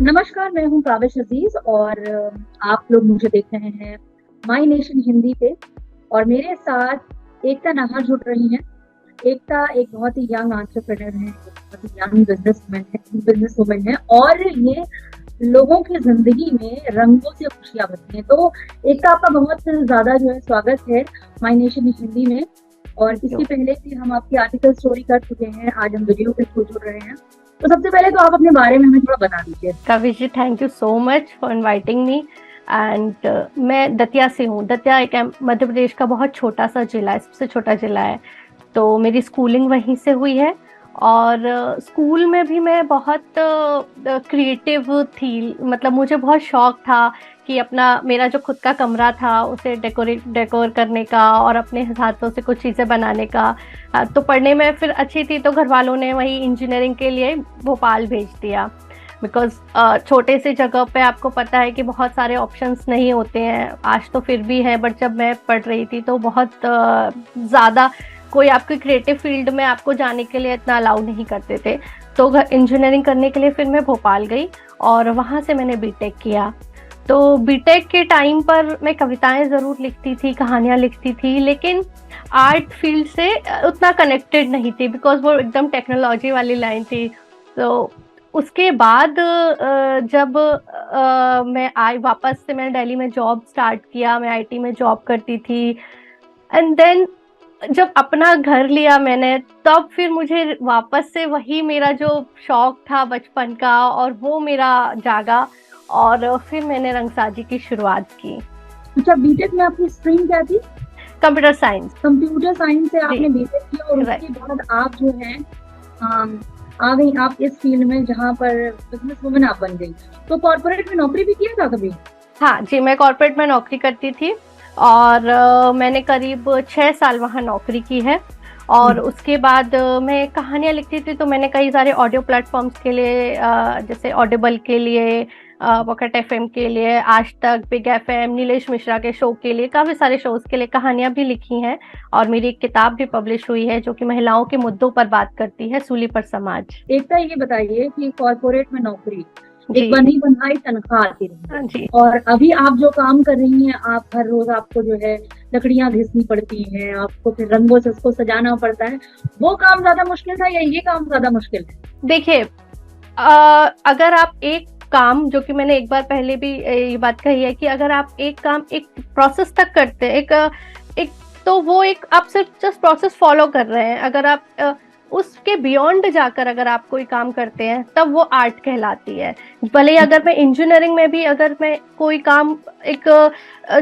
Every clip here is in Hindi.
नमस्कार, मैं हूँ काबिश अजीज और आप लोग मुझे देख रहे हैं माई नेशन हिंदी पे। और मेरे साथ एकता नाहर जुड़ रही हैं। एकता एक बहुत ही यंग एंटरप्रेन्योर है, एक बहुत ही यंग बिजनेस वुमन है और ये लोगों की जिंदगी में रंगों से खुशियां भरती हैं। तो एकता, आपका बहुत ज्यादा जो है स्वागत है माई नेशन हिंदी में। और इसके पहले भी हम आपकी आर्टिकल स्टोरी कर चुके हैं, आज हम वीडियो के थ्रू जुड़ रहे हैं। तो सबसे पहले तो आप अपने बारे में हमें थोड़ा बता दीजिए। Kavish ji, thank you so much for inviting me. And मैं दतिया से हूँ। दतिया एक मध्य प्रदेश का बहुत छोटा सा जिला है, सबसे छोटा जिला है। तो मेरी स्कूलिंग वहीं से हुई है और स्कूल में भी मैं बहुत क्रिएटिव थी। मतलब मुझे बहुत शौक था कि अपना मेरा जो खुद का कमरा था उसे डेकोर करने का और अपने हाथों से कुछ चीज़ें बनाने का। तो पढ़ने में फिर अच्छी थी, तो घर वालों ने वही इंजीनियरिंग के लिए भोपाल भेज दिया। बिकॉज छोटे से जगह पे आपको पता है कि बहुत सारे ऑप्शंस नहीं होते हैं, आज तो फिर भी है, बट जब मैं पढ़ रही थी तो बहुत ज़्यादा कोई आपके क्रिएटिव फील्ड में आपको जाने के लिए इतना अलाउ नहीं करते थे। तो इंजीनियरिंग करने के लिए फिर मैं भोपाल गई और वहाँ से मैंने बीटेक किया। तो बीटेक के टाइम पर मैं कविताएं ज़रूर लिखती थी, कहानियाँ लिखती थी, लेकिन आर्ट फील्ड से उतना कनेक्टेड नहीं थी, बिकॉज वो एकदम टेक्नोलॉजी वाली लाइन थी। तो उसके बाद जब मैं आई वापस से, मैंने दिल्ली में जॉब स्टार्ट किया, मैं आईटी में जॉब करती थी। एंड देन जब अपना घर लिया मैंने, तब फिर मुझे वापस से वही मेरा जो शौक था बचपन का और वो मेरा जागा और फिर मैंने रंगसाजी की शुरुआत की। अच्छा, बीटेक में आपकी स्ट्रीम क्या थी? Computer science. कंप्यूटर साइंस से आपने बीटेक किया और उसके बाद आप जो है आ गई आप इस फील्ड में जहाँ पर बिजनेस वुमन आप बन गई। तो कॉर्पोरेट में नौकरी भी किया था कभी? हाँ जी, मैं कॉर्पोरेट में नौकरी करती थी और मैंने करीब 6 साल वहाँ नौकरी की है। और उसके बाद मैं कहानियाँ लिखती थी, तो मैंने कई सारे ऑडियो प्लेटफॉर्म्स के लिए जैसे ऑडिबल के लिए, पॉकेट एफएम के लिए, आज तक, बिग एफएम, नीलेश मिश्रा के शो के लिए, काफ़ी सारे शोज के लिए कहानियाँ भी लिखी हैं। और मेरी एक किताब भी पब्लिश हुई है जो कि महिलाओं के मुद्दों पर बात करती है, सूली पर समाज। एकता, ये बताइए कि कॉर्पोरेट में नौकरी एक बनी बनाई तनख्वाह आती रही, और अभी आप जो काम कर रही हैं, आप हर रोज आपको जो है लकड़ियां घिसनी पड़ती हैं, आपको फिर रंगों से उसको सजाना पड़ता है। वो काम ज्यादा मुश्किल था या ये काम ज्यादा मुश्किल है? देखिए, अगर आप एक काम, जो कि मैंने एक बार पहले भी ये बात कही है कि अगर आप एक काम एक प्रोसेस तक करते हैं, एक तो वो एक आप सिर्फ जस्ट प्रोसेस फॉलो कर रहे हैं। अगर आप उसके बियॉन्ड जाकर अगर आप कोई काम करते हैं, तब वो आर्ट कहलाती है। भले ही अगर मैं इंजीनियरिंग में भी अगर मैं कोई काम एक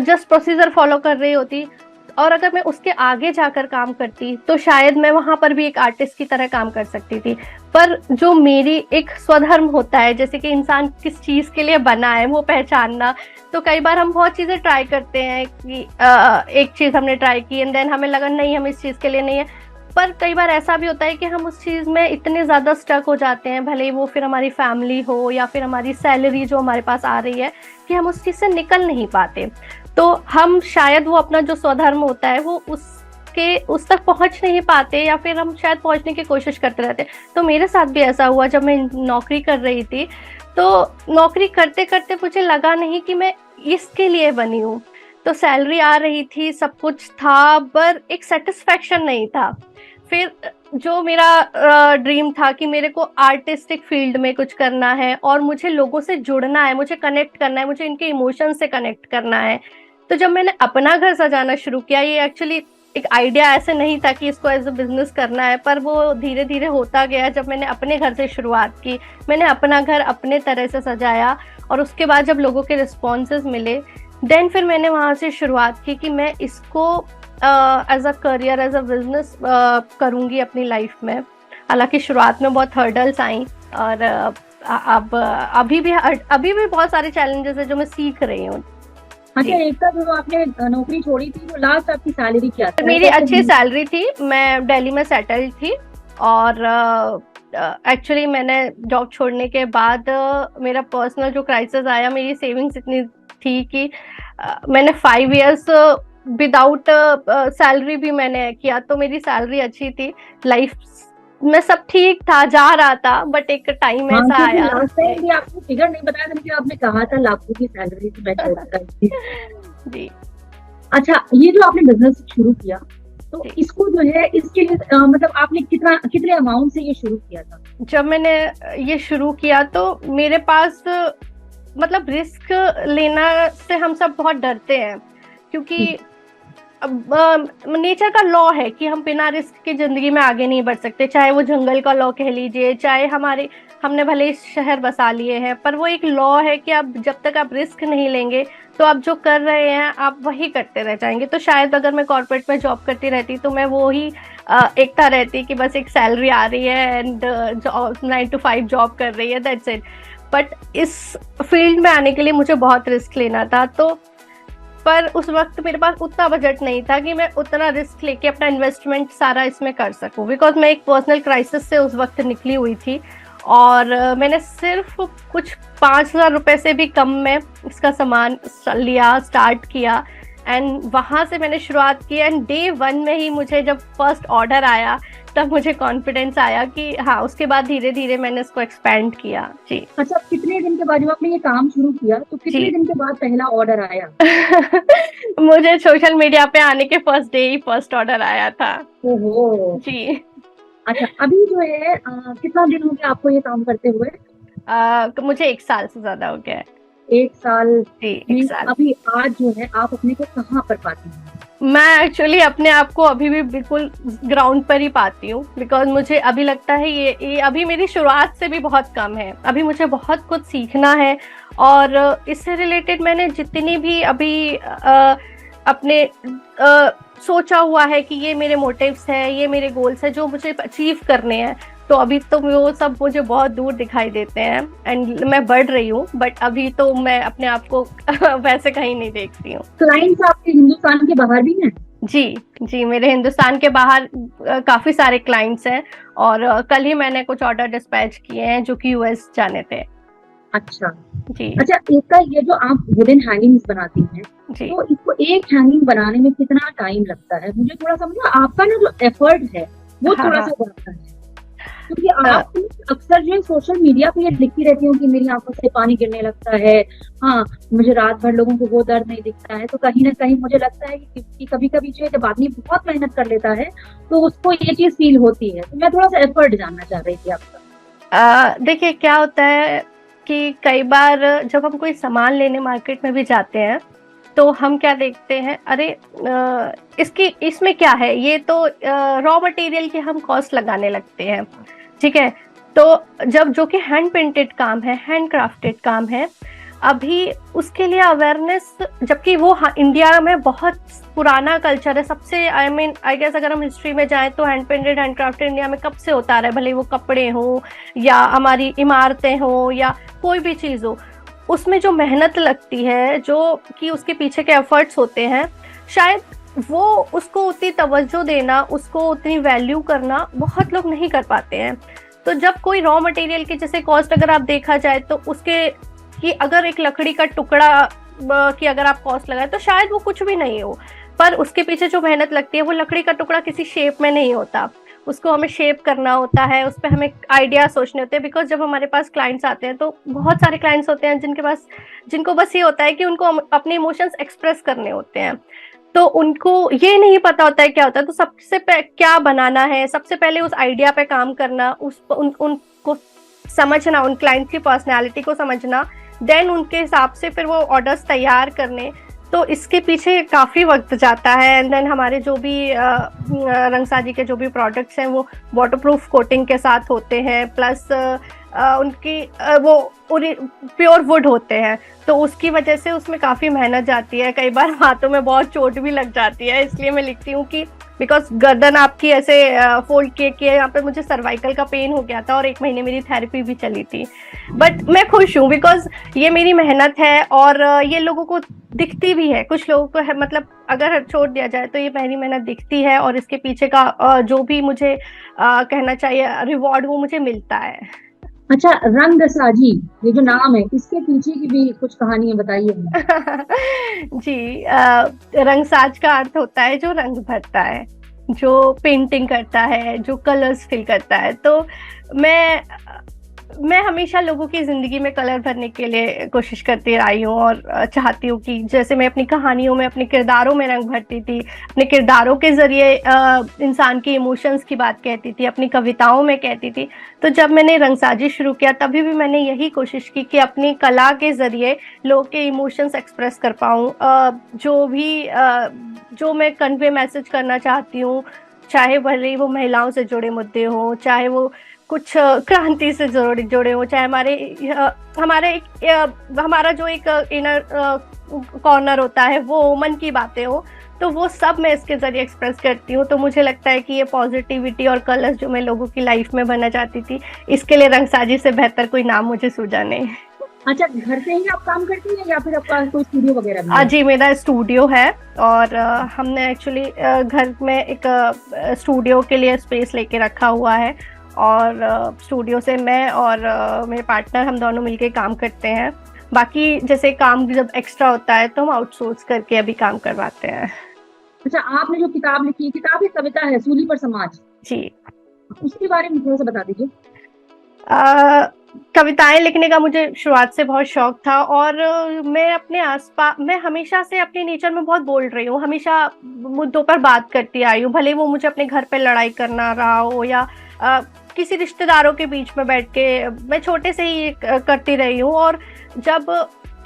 जस्ट प्रोसीजर फॉलो कर रही होती और अगर मैं उसके आगे जाकर काम करती, तो शायद मैं वहां पर भी एक आर्टिस्ट की तरह काम कर सकती थी। पर जो मेरी एक स्वधर्म होता है, जैसे कि इंसान किस चीज के लिए बना है वो पहचानना, तो कई बार हम बहुत चीजें ट्राई करते हैं कि एक चीज हमने ट्राई की एंड देन हमें लगा नहीं, हम इस चीज के लिए नहीं है। पर कई बार ऐसा भी होता है कि हम उस चीज में इतने ज्यादा स्टक हो जाते हैं, भले ही वो फिर हमारी फैमिली हो या फिर हमारी सैलरी जो हमारे पास आ रही है, कि हम उस चीज से निकल नहीं पाते। तो हम शायद वो अपना जो स्वधर्म होता है वो उस तक पहुंच नहीं पाते, या फिर हम शायद पहुंचने की कोशिश करते रहते। तो मेरे साथ भी ऐसा हुआ, जब मैं नौकरी कर रही थी, तो नौकरी करते करते मुझे लगा नहीं कि मैं इसके लिए बनी हूँ। तो सैलरी आ रही थी, सब कुछ था, पर एक सेटिस्फेक्शन नहीं था। फिर जो मेरा ड्रीम था कि मेरे को आर्टिस्टिक फील्ड में कुछ करना है और मुझे लोगों से जुड़ना है, मुझे कनेक्ट करना है, मुझे इनके इमोशन से कनेक्ट करना है। तो जब मैंने अपना घर सजाना शुरू किया, ये एक्चुअली एक आइडिया ऐसे नहीं था कि इसको एज अ बिजनेस करना है, पर वो धीरे धीरे होता गया। जब मैंने अपने घर से शुरुआत की, मैंने अपना घर अपने तरह से सजाया और उसके बाद जब लोगों के रिस्पॉन्सेज मिले, देन फिर मैंने वहाँ से शुरुआत की कि मैं इसको as a career, as a business करूँगी अपनी लाइफ में। हालांकि शुरुआत में बहुत हर्डल्स आई और अब अभी भी बहुत सारे चैलेंजेस है जो मैं सीख रही हूँ। अच्छा, एकता, जो आपने नौकरी छोड़ी थी, वो लास्ट आपकी सैलरी क्या थी? मेरी अच्छी सैलरी थी, मैं दिल्ली में सेटल्ड थी। और एक्चुअली मैंने जॉब छोड़ने के बाद मेरा पर्सनल जो क्राइसिस आया, मेरी सेविंग्स इतनी थी कि मैंने 5 इयर्स विदाउट सैलरी भी मैंने किया, तो मेरी सैलरी अच्छी थी, लाइफ मैं सब ठीक था, जा रहा था, बट एक टाइम हाँ, ऐसा क्योंकि आया। लास्ट टाइम भी आपने फिगर नहीं बताया था, लेकिन आपने कहा था लाखों की सैलरी से मैं छोड़ता थी। जी अच्छा, ये जो आपने बिजनेस शुरू किया, तो जी। इसको जो है इसके लिए मतलब आपने कितने अमाउंट से ये शुरू किया था? जब मैंने ये शुरू किया तो मेरे पास मतलब रिस्क लेना से हम सब बहुत डरते हैं, क्योंकि अब नेचर का लॉ है कि हम बिना रिस्क की जिंदगी में आगे नहीं बढ़ सकते। चाहे वो जंगल का लॉ कह लीजिए, चाहे हमारे हमने भले ही शहर बसा लिए हैं, पर वो एक लॉ है कि आप जब तक आप रिस्क नहीं लेंगे तो आप जो कर रहे हैं आप वही करते रह जाएंगे। तो शायद अगर मैं कॉर्पोरेट में जॉब करती रहती तो मैं वो ही एकता रहती कि बस एक सैलरी आ रही है एंड 9 to 5 जॉब कर रही है, दैट्स इट। बट इस फील्ड में आने के लिए मुझे बहुत रिस्क लेना था, तो पर उस वक्त मेरे पास उतना बजट नहीं था कि मैं उतना रिस्क लेके अपना इन्वेस्टमेंट सारा इसमें कर सकूं, बिकॉज मैं एक पर्सनल क्राइसिस से उस वक्त निकली हुई थी। और मैंने सिर्फ कुछ 5,000 रुपए से भी कम में इसका सामान लिया, स्टार्ट किया, एंड वहां से मैंने शुरुआत की। एंड डे 1 में ही मुझे जब फर्स्ट ऑर्डर आया तब मुझे कॉन्फिडेंस आया कि हाँ, उसके बाद धीरे धीरे मैंने इसको एक्सपेंड किया। जी। अच्छा, कितने दिन के बाद जब आपने ये काम शुरू किया तो कितने जी दिन के बाद पहला ऑर्डर आया? मुझे सोशल मीडिया पे आने के फर्स्ट डे ही फर्स्ट ऑर्डर आया था। ओहो। जी। अच्छा, अभी जो है कितना दिन हो गया आपको ये काम करते हुए? मुझे 1 साल से ज्यादा हो गया है। 1 साल जी, में 1 साल। अभी आज जो है आप अपने को कहाँ पर पाती हैं? मैं एक्चुअली अपने आप को अभी भी बिल्कुल ग्राउंड पर ही पाती हूँ, बिकॉज मुझे अभी लगता है ये अभी मेरी शुरुआत से भी बहुत कम है। अभी मुझे बहुत कुछ सीखना है, और इससे रिलेटेड मैंने जितनी भी अभी अपने सोचा हुआ है कि ये मेरे मोटिव्स हैं, ये मेरे गोल्स हैं जो मुझे अचीव करने हैं, तो अभी तो वो सब मुझे बहुत दूर दिखाई देते हैं। एंड मैं बढ़ रही हूँ, बट अभी तो मैं अपने आप को वैसे कहीं नहीं देखती हूँ। क्लाइंट्स आपके हिंदुस्तान के बाहर भी हैं? जी जी, मेरे हिंदुस्तान के बाहर काफी सारे क्लाइंट्स हैं, और कल ही मैंने कुछ ऑर्डर डिस्पैच किए हैं जो कि यूएस जाने थे। अच्छा। जी अच्छा, इसका ये जो आप वुडन हैंगिंग्स बनाती हैं, जी। तो इसको एक हैंगिंग बनाने में कितना टाइम लगता है? मुझे थोड़ा सा ना आपका ना जो एफर्ट है वो हाँ थोड़ा हाँ। सा बढ़ता है, क्योंकि आप अक्सर जो सोशल मीडिया पे ये लिखती रहती हूँ कि मेरी आंखों से पानी गिरने लगता है, हाँ मुझे रात भर लोगों को वो दर्द नहीं दिखता है, तो कहीं ना कहीं मुझे लगता है कि कभी कभी जो है जब आदमी बहुत मेहनत कर लेता है तो उसको ये चीज फील होती है। तो मैं थोड़ा सा एफर्ट जानना चाह रही थी आपका। देखिए क्या होता है कि कई बार जब हम कोई सामान लेने मार्केट में भी जाते हैं तो हम क्या देखते हैं, अरे इसमें क्या है, ये तो रॉ मटेरियल की हम कॉस्ट लगाने लगते हैं। ठीक है, तो जब जो कि हैंड पेंटेड काम है, हैंड क्राफ्टेड काम है, अभी उसके लिए अवेयरनेस, जबकि वो इंडिया में बहुत पुराना कल्चर है सबसे। आई गेस अगर हम हिस्ट्री में जाएं तो hand painted hand crafted India में कब से होता आ रहा है, भले वो कपड़े हो या हमारी इमारतें हो या कोई भी चीज हो, उसमें जो मेहनत लगती है, जो कि उसके पीछे के एफर्ट्स होते हैं, शायद वो उसको उतनी तवज्जो देना, उसको उतनी वैल्यू करना बहुत लोग नहीं कर पाते हैं। तो जब कोई रॉ मटेरियल की जैसे कॉस्ट अगर आप देखा जाए तो उसके कि अगर एक लकड़ी का टुकड़ा की अगर आप कॉस्ट लगाए तो शायद वो कुछ भी नहीं हो, पर उसके पीछे जो मेहनत लगती है, वो लकड़ी का टुकड़ा किसी शेप में नहीं होता, उसको हमें शेप करना होता है, उस पर हमें आइडिया सोचने होते हैं। बिकॉज जब हमारे पास क्लाइंट्स आते हैं तो बहुत सारे क्लाइंट्स होते हैं जिनको बस ये होता है कि उनको अपने इमोशंस एक्सप्रेस करने होते हैं, तो उनको ये नहीं पता होता है क्या होता है। तो सबसे क्या बनाना है, सबसे पहले उस आइडिया पे काम करना, उनको समझना, उन क्लाइंट की पर्सनैलिटी को समझना, देन उनके हिसाब से फिर वो ऑर्डर्स तैयार करने, तो इसके पीछे काफ़ी वक्त जाता है। एंड देन हमारे जो भी रंगसाजी के जो भी प्रोडक्ट्स हैं वो वाटरप्रूफ कोटिंग के साथ होते हैं, प्लस उनकी वो प्योर वुड होते हैं, तो उसकी वजह से उसमें काफ़ी मेहनत जाती है। कई बार हाथों में बहुत चोट भी लग जाती है, इसलिए मैं लिखती हूँ कि बिकॉज गर्दन आपकी ऐसे फोल्ड किए यहाँ पे मुझे सर्वाइकल का पेन हो गया था और 1 महीने मेरी थेरेपी भी चली थी। बट मैं खुश हूँ बिकॉज ये मेरी मेहनत है, और ये लोगों को दिखती भी है। कुछ लोगों को है, मतलब अगर छोड़ दिया जाए तो ये मेरी मेहनत दिखती है, और इसके पीछे का जो भी मुझे कहना चाहिए रिवॉर्ड वो मुझे मिलता है। अच्छा, रंगसाजी ये जो नाम है, इसके पीछे की भी कुछ कहानियां बताइए। जी, रंगसाज का अर्थ होता है जो रंग भरता है। जो पेंटिंग करता है, जो कलर्स फिल करता है। तो मैं मैं हमेशा लोगों की जिंदगी में कलर भरने के लिए कोशिश करती आई हूँ, और चाहती हूँ कि जैसे मैं अपनी कहानियों में, अपने किरदारों में रंग भरती थी, अपने किरदारों के जरिए इंसान के इमोशंस की बात कहती थी, अपनी कविताओं में कहती थी। तो जब मैंने रंगसाजी शुरू किया तभी भी मैंने यही कोशिश की कि अपनी कला के जरिए लोगों के इमोशंस एक्सप्रेस कर पाऊँ। जो मैं कन्वे मैसेज करना चाहती हूँ, चाहे भले ही वो महिलाओं से जुड़े मुद्दे हों, चाहे वो कुछ क्रांति से जुड़े हो, चाहे हमारा जो एक इनर कॉर्नर होता है वो मन की बातें हो, तो वो सब मैं इसके जरिए एक्सप्रेस करती हूँ। तो मुझे लगता है कि ये पॉजिटिविटी और कलर्स जो मैं लोगों की लाइफ में भरना चाहती थी, इसके लिए रंगसाजी से बेहतर कोई नाम मुझे सूझा नहीं। अच्छा, घर से ही आप काम करती हैं या फिर आपका कोई स्टूडियो वगैरह भी है? जी, मेरा स्टूडियो है, और हमने एक्चुअली घर में एक स्टूडियो के लिए स्पेस लेके रखा हुआ है, और स्टूडियो से मैं और मेरे पार्टनर हम दोनों मिलके काम करते हैं। बाकी जैसे काम जब एक्स्ट्रा होता है तो हम आउटसोर्स करके अभी काम करवाते हैं। अच्छा, आपने जो किताब लिखी है, किताब एक कविता है सूली पर समाज जी, उसके बारे में थोड़ा सा बता दीजिए। कविताएं लिखने का मुझे शुरुआत से बहुत शौक था, और मैं अपने आसपास, मैं हमेशा से अपने नेचर में बहुत बोल रही हूँ, हमेशा मुद्दों पर बात करती आई हूँ, भले वो मुझे अपने घर पे लड़ाई करना रहा हो या किसी रिश्तेदारों के बीच में बैठ के, मैं छोटे से ही करती रही हूँ। और जब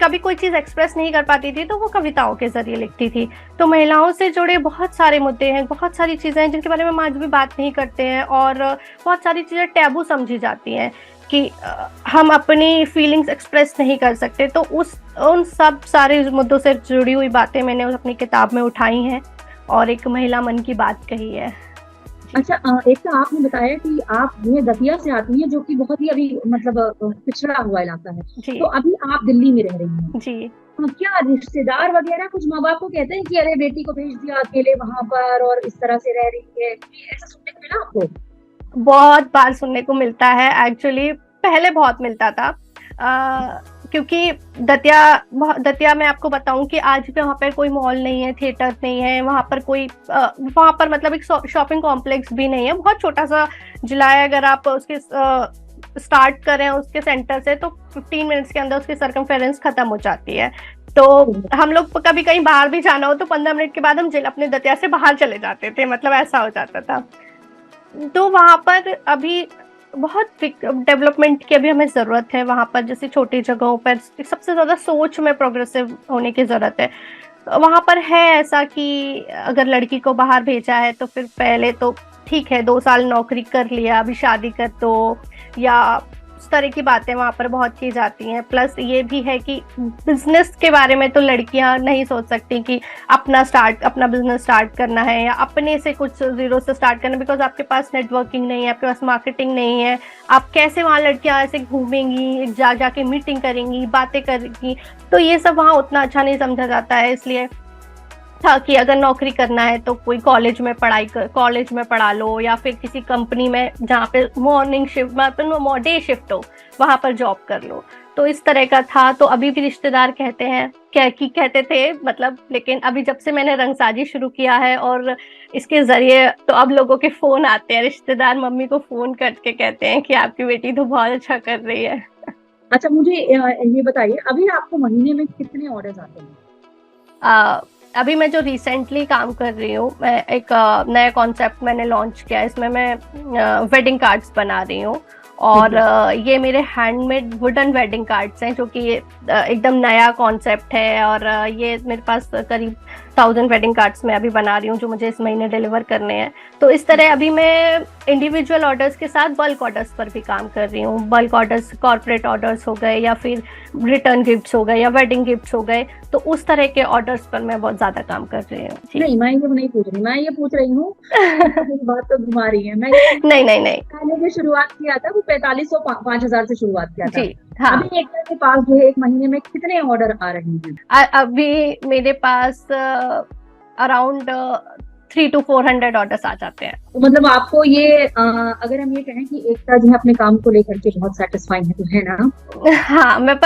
कभी कोई चीज़ एक्सप्रेस नहीं कर पाती थी तो वो कविताओं के जरिए लिखती थी। तो महिलाओं से जुड़े बहुत सारे मुद्दे हैं, बहुत सारी चीज़ें हैं जिनके बारे में हम आज भी बात नहीं करते हैं, और बहुत सारी चीज़ें टैबू समझी जाती हैं कि हम अपनी फीलिंग्स एक्सप्रेस नहीं कर सकते। तो उन सब सारे मुद्दों से जुड़ी हुई बातें मैंने अपनी किताब में उठाई हैं और एक महिला मन की बात कही है। अच्छा, एक तो आपने बताया कि आप ये दतिया से आती हैं, जो कि बहुत ही अभी मतलब पिछड़ा हुआ इलाका है। तो अभी आप दिल्ली में रह रही हैं जी। क्या रिश्तेदार वगैरह कुछ माँ बाप को कहते हैं कि अरे बेटी को भेज दिया अकेले वहां पर और इस तरह से रह रही है, ऐसा सुनने को मिला आपको? बहुत बार सुनने को मिलता है, एक्चुअली पहले बहुत मिलता था, क्योंकि दतिया में आपको बताऊं कि आज भी वहाँ पर कोई मॉल नहीं है, थिएटर नहीं है, वहाँ पर मतलब एक शॉपिंग कॉम्प्लेक्स भी नहीं है, बहुत छोटा सा जिला है। अगर आप उसके स्टार्ट करें उसके सेंटर से तो 15 मिनट्स के अंदर उसकी सर्कमफेरेंस खत्म हो जाती है। तो हम लोग कभी कहीं बाहर भी जाना हो तो 15 मिनट के बाद हम अपने दतिया से बाहर चले जाते थे, मतलब ऐसा हो जाता था। तो वहाँ पर अभी बहुत डेवलपमेंट की अभी हमें ज़रूरत है। वहाँ पर जैसे छोटी जगहों पर सबसे ज़्यादा सोच में प्रोग्रेसिव होने की ज़रूरत है। वहाँ पर है ऐसा कि अगर लड़की को बाहर भेजा है तो फिर पहले तो ठीक है 2 साल नौकरी कर लिया, अभी शादी कर दो, या उस तरह की बातें वहाँ पर बहुत की जाती हैं। प्लस ये भी है कि बिजनेस के बारे में तो लड़कियाँ नहीं सोच सकती कि अपना बिजनेस स्टार्ट करना है या अपने से कुछ जीरो से स्टार्ट करना, बिकॉज आपके पास नेटवर्किंग नहीं है, आपके पास मार्केटिंग नहीं है। आप कैसे वहाँ लड़कियाँ ऐसे घूमेंगी, जाके मीटिंग करेंगी, बातें करेंगी, तो ये सब वहाँ उतना अच्छा नहीं समझा जाता है। इसलिए था कि अगर नौकरी करना है तो कोई कॉलेज में पढ़ा लो, या फिर किसी कंपनी में जहाँ पे मॉर्निंग शिफ्ट मतलब डे शिफ्ट हो वहाँ पर जॉब कर लो। तो इस तरह का था। तो अभी भी रिश्तेदार कहते थे मतलब, लेकिन अभी जब से मैंने रंगसाजी शुरू किया है और इसके जरिए तो अब लोगों के फोन आते हैं, रिश्तेदार मम्मी को फोन करके कहते हैं कि आपकी बेटी तो बहुत अच्छा कर रही है। अच्छा, मुझे ये बताइए, अभी आपको महीने में कितने ऑर्डर्स आते हैं? अभी मैं जो रिसेंटली काम कर रही हूँ, मैं एक नया कॉन्सेप्ट मैंने लॉन्च किया है। इसमें मैं वेडिंग कार्ड्स बना रही हूँ, और ये मेरे हैंडमेड वुडन वेडिंग कार्ड्स हैं, जो कि एकदम नया कॉन्सेप्ट है। और ये मेरे पास करीब 1000 वेडिंग कार्ड्स मैं अभी बना रही हूँ, जो मुझे इस महीने डिलीवर करने हैं। तो इस तरह अभी मैं इंडिविजुअल ऑर्डर्स के साथ बल्क ऑर्डर्स पर भी काम कर रही हूँ। बल्क ऑर्डर्स कॉर्पोरेट ऑर्डर्स हो गए, या फिर रिटर्न गिफ्ट्स हो गए, या वेडिंग गिफ्ट्स हो गए, तो उस तरह के ऑर्डर्स पर मैं बहुत ज्यादा काम कर रही हूँ। नहीं, मैं ये नहीं पूछ रही, मैं ये पूछ रही हूँ बात तो घुमा रही है। मैं नहीं। मैंने जो शुरुआत किया था वो 4500 5000 से शुरुआत किया था। जी हाँ। अभी एक के पास जो है एक महीने में कितने ऑर्डर आ रहे हैं? अभी मेरे पास अराउंड 300 to 400 ऑर्डर्स आ जाते हैं। तो मतलब आपको ये अगर हम ये कहें कि एकता जो है अपने काम को लेकर के बहुत सेटिस्फाइंग है, तो है ना? हाँ, मैं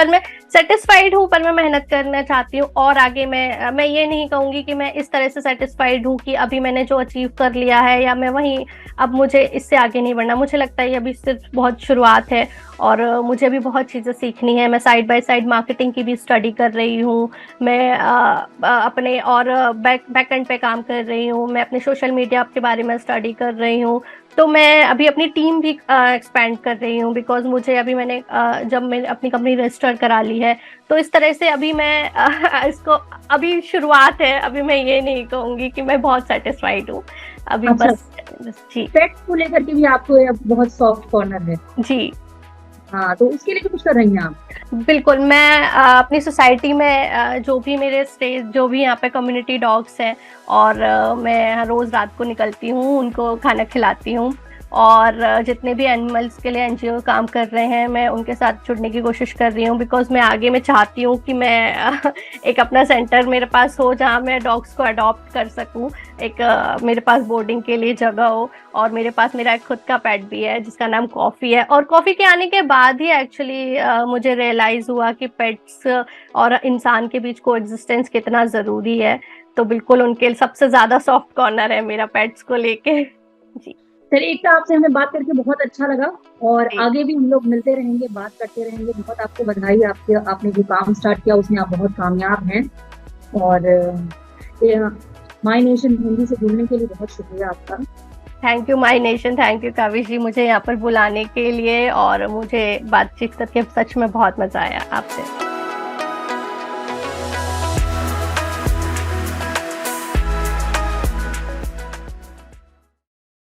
सेटिस्फाइड हूँ, पर मैं मेहनत करना चाहती हूँ और आगे मैं ये नहीं कहूंगी कि मैं इस तरह से सेटिस्फाइड हूँ कि अभी मैंने जो अचीव कर लिया है या मैं वहीं, अब मुझे इससे आगे नहीं बढ़ना। मुझे लगता है ये अभी सिर्फ बहुत शुरुआत है और मुझे अभी बहुत चीज़ें सीखनी है। मैं साइड बाय साइड मार्केटिंग की भी स्टडी कर रही हूँ, मैं अपने और बैक एंड पे काम कर रही हूँ, मैं अपने सोशल मीडिया के बारे में स्टडी कर रही हूँ। तो मैं अभी अपनी टीम भी एक्सपेंड कर रही हूँ, बिकॉज मुझे अभी मैंने जब मैंने अपनी कंपनी रजिस्टर करा ली है, तो इस तरह से अभी मैं इसको, अभी शुरुआत है, अभी मैं ये नहीं कहूँगी कि मैं बहुत सेटिस्फाइड हूँ अभी। अच्छा, बस जी। पेट्स को लेकर के भी आपको ये बहुत सॉफ्ट कॉर्नर है। जी हाँ, तो उसके लिए भी कुछ कर रही हैं आप? बिल्कुल, मैं अपनी सोसाइटी में जो भी मेरे स्टेज, जो भी यहाँ पे कम्युनिटी डॉग्स हैं, और मैं रोज़ रात को निकलती हूँ, उनको खाना खिलाती हूँ, और जितने भी एनिमल्स के लिए एनजीओ काम कर रहे हैं, मैं उनके साथ जुड़ने की कोशिश कर रही हूँ, बिकॉज मैं आगे मैं चाहती हूँ कि मैं एक अपना सेंटर मेरे पास हो जहाँ मैं डॉग्स को अडॉप्ट कर सकूँ, एक मेरे पास बोर्डिंग के लिए जगह हो, और मेरे पास मेरा एक खुद का पेट भी है जिसका नाम कॉफ़ी है। और कॉफ़ी के आने के बाद ही एक्चुअली मुझे रियलाइज़ हुआ कि पेट्स और इंसान के बीच को एग्जिस्टेंस कितना ज़रूरी है। तो बिल्कुल उनके सबसे ज़्यादा सॉफ्ट कॉर्नर है मेरा पेट्स को लेके। जी चलिए, एक तो आपसे हमें बात करके बहुत अच्छा लगा, और आगे भी हम लोग मिलते रहेंगे, बात करते रहेंगे। बहुत आपको बधाई, आपने जो काम स्टार्ट किया उसमें आप बहुत कामयाब हैं। और माय नेशन हिंदी से जुड़ने के लिए बहुत शुक्रिया आपका। Thank you my nation, thank you Kavish ji, मुझे यहाँ पर बुलाने के लिए, और मुझे बातचीत करके सच में बहुत मजा आया आपसे।